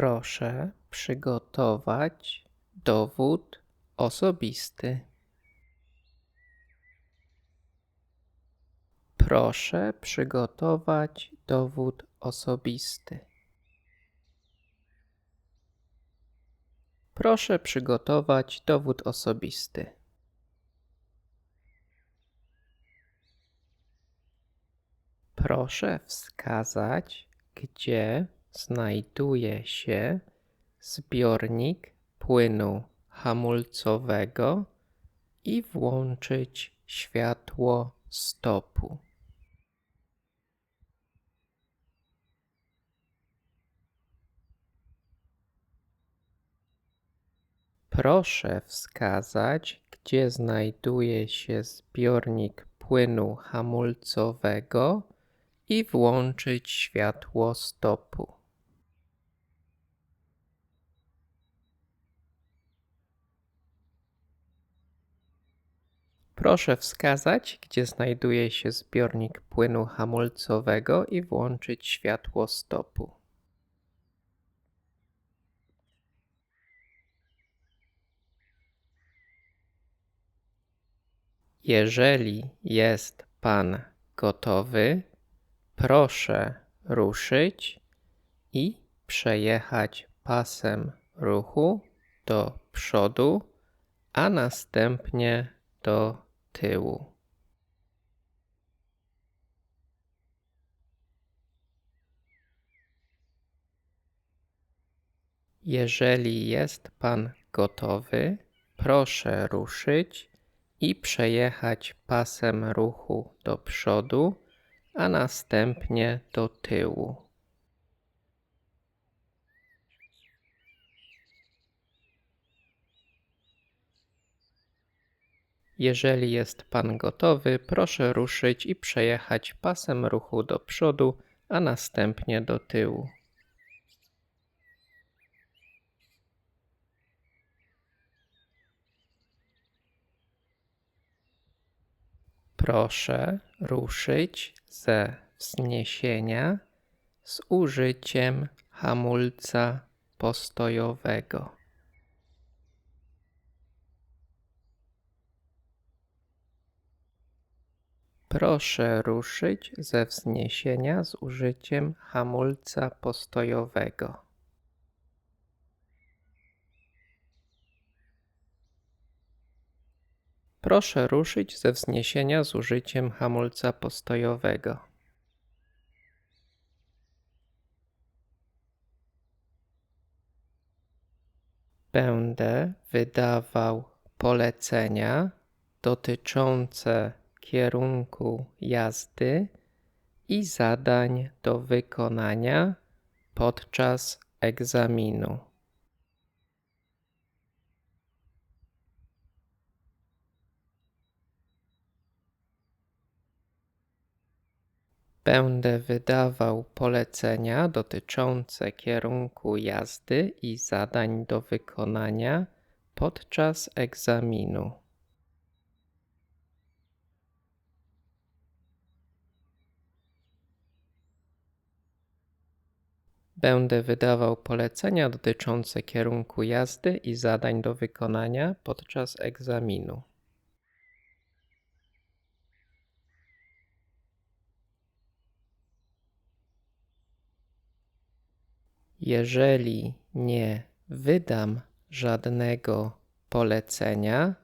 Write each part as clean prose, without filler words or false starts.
Proszę przygotować dowód osobisty. Proszę przygotować dowód osobisty. Proszę przygotować dowód osobisty. Proszę wskazać, gdzie znajduje się zbiornik płynu hamulcowego i włączyć światło stopu. Proszę wskazać, gdzie znajduje się zbiornik płynu hamulcowego i włączyć światło stopu. Proszę wskazać, gdzie znajduje się zbiornik płynu hamulcowego i włączyć światło stopu. Jeżeli jest Pan gotowy, proszę ruszyć i przejechać pasem ruchu do przodu, a następnie do tyłu. Jeżeli jest Pan gotowy, proszę ruszyć i przejechać pasem ruchu do przodu, a następnie do tyłu. Jeżeli jest Pan gotowy, proszę ruszyć i przejechać pasem ruchu do przodu, a następnie do tyłu. Proszę ruszyć ze wzniesienia z użyciem hamulca postojowego. Proszę ruszyć ze wzniesienia z użyciem hamulca postojowego. Proszę ruszyć ze wzniesienia z użyciem hamulca postojowego. Będę wydawał polecenia dotyczące kierunku jazdy i zadań do wykonania podczas egzaminu. Będę wydawał polecenia dotyczące kierunku jazdy i zadań do wykonania podczas egzaminu. Będę wydawał polecenia dotyczące kierunku jazdy i zadań do wykonania podczas egzaminu. Jeżeli nie wydam żadnego polecenia,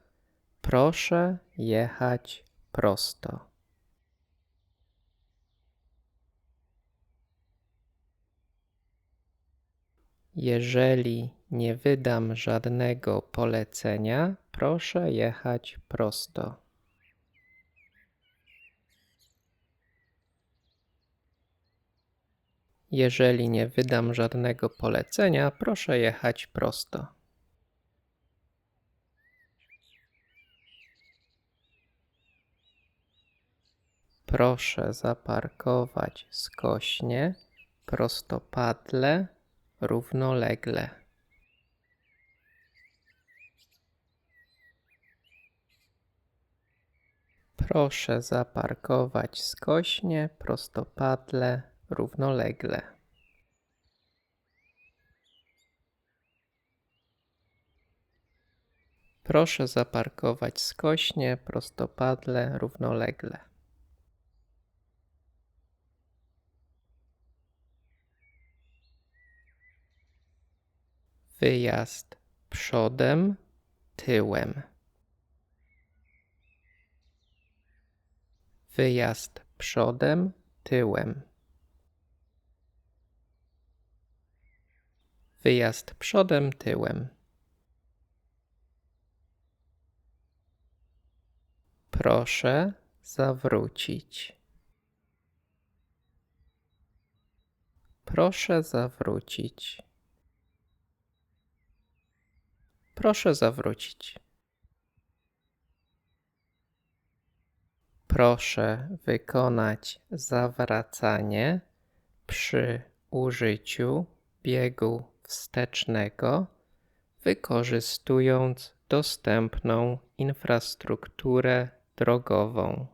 proszę jechać prosto. Jeżeli nie wydam żadnego polecenia, proszę jechać prosto. Jeżeli nie wydam żadnego polecenia, proszę jechać prosto. Proszę zaparkować skośnie, prostopadle, równolegle. Proszę zaparkować skośnie, prostopadle, równolegle. Proszę zaparkować skośnie, prostopadle, równolegle. Wyjazd przodem, tyłem. Wyjazd przodem, tyłem. Wyjazd przodem, tyłem. Proszę zawrócić. Proszę zawrócić. Proszę zawrócić. Proszę wykonać zawracanie przy użyciu biegu wstecznego, wykorzystując dostępną infrastrukturę drogową.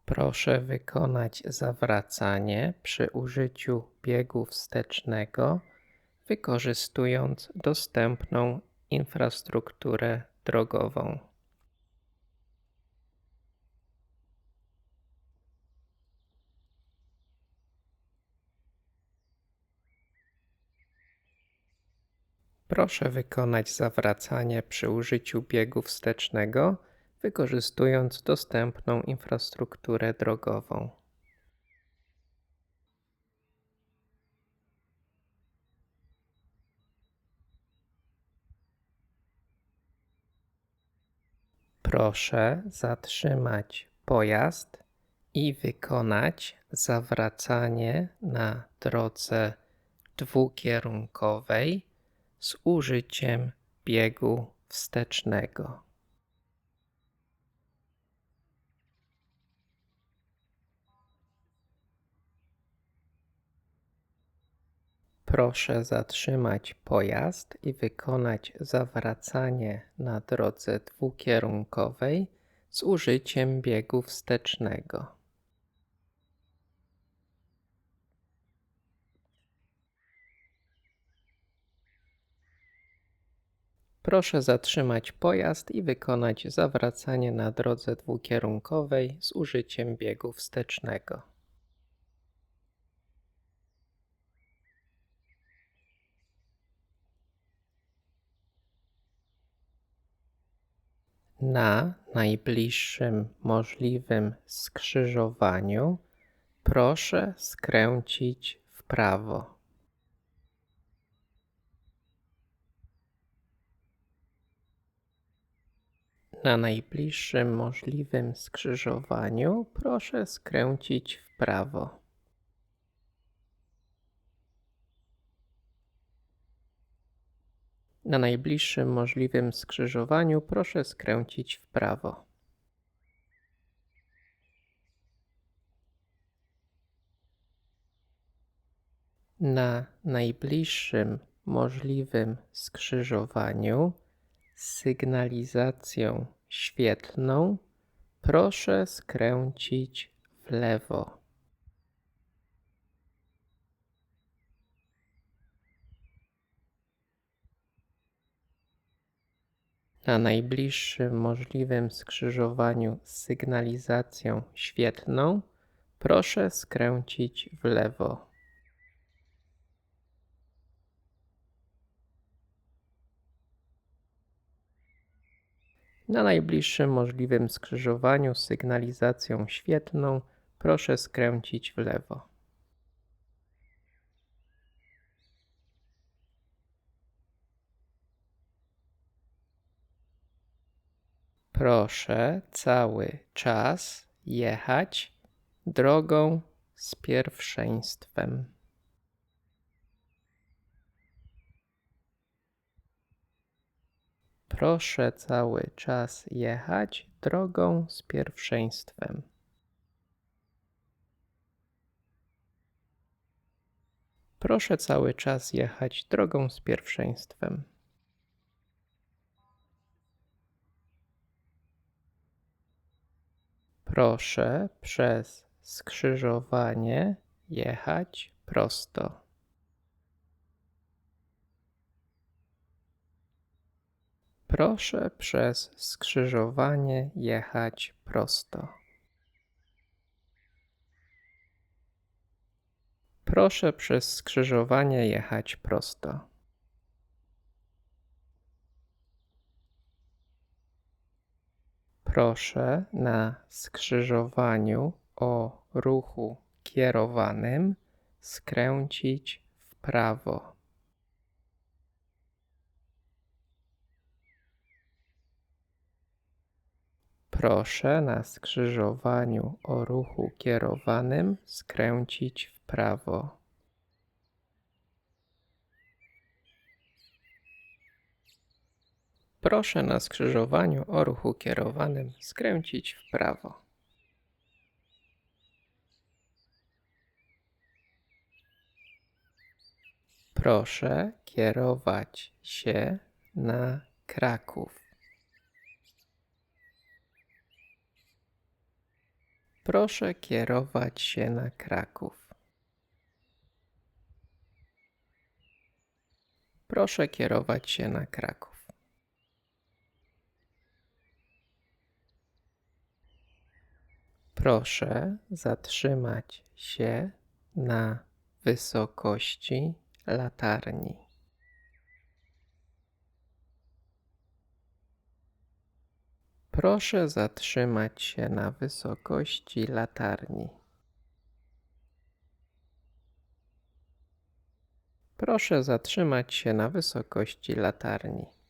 Proszę wykonać zawracanie przy użyciu biegu wstecznego, wykorzystując dostępną infrastrukturę drogową. Proszę wykonać zawracanie przy użyciu biegu wstecznego, wykorzystując dostępną infrastrukturę drogową. Proszę zatrzymać pojazd i wykonać zawracanie na drodze dwukierunkowej z użyciem biegu wstecznego. Proszę zatrzymać pojazd i wykonać zawracanie na drodze dwukierunkowej z użyciem biegu wstecznego. Proszę zatrzymać pojazd i wykonać zawracanie na drodze dwukierunkowej z użyciem biegu wstecznego. Na najbliższym możliwym skrzyżowaniu proszę skręcić w prawo. Na najbliższym możliwym skrzyżowaniu proszę skręcić w prawo. Na najbliższym możliwym skrzyżowaniu proszę skręcić w prawo. Na najbliższym możliwym skrzyżowaniu z sygnalizacją świetlną proszę skręcić w lewo. Na najbliższym możliwym skrzyżowaniu z sygnalizacją świetlną proszę skręcić w lewo. Na najbliższym możliwym skrzyżowaniu z sygnalizacją świetlną proszę skręcić w lewo. Proszę cały czas jechać drogą z pierwszeństwem. Proszę cały czas jechać drogą z pierwszeństwem. Proszę cały czas jechać drogą z pierwszeństwem. Proszę przez skrzyżowanie jechać prosto. Proszę przez skrzyżowanie jechać prosto. Proszę przez skrzyżowanie jechać prosto. Proszę na skrzyżowaniu o ruchu kierowanym skręcić w prawo. Proszę na skrzyżowaniu o ruchu kierowanym skręcić w prawo. Proszę na skrzyżowaniu o ruchu kierowanym skręcić w prawo. Proszę kierować się na Kraków. Proszę kierować się na Kraków. Proszę kierować się na Kraków. Proszę zatrzymać się na wysokości latarni. Proszę zatrzymać się na wysokości latarni. Proszę zatrzymać się na wysokości latarni.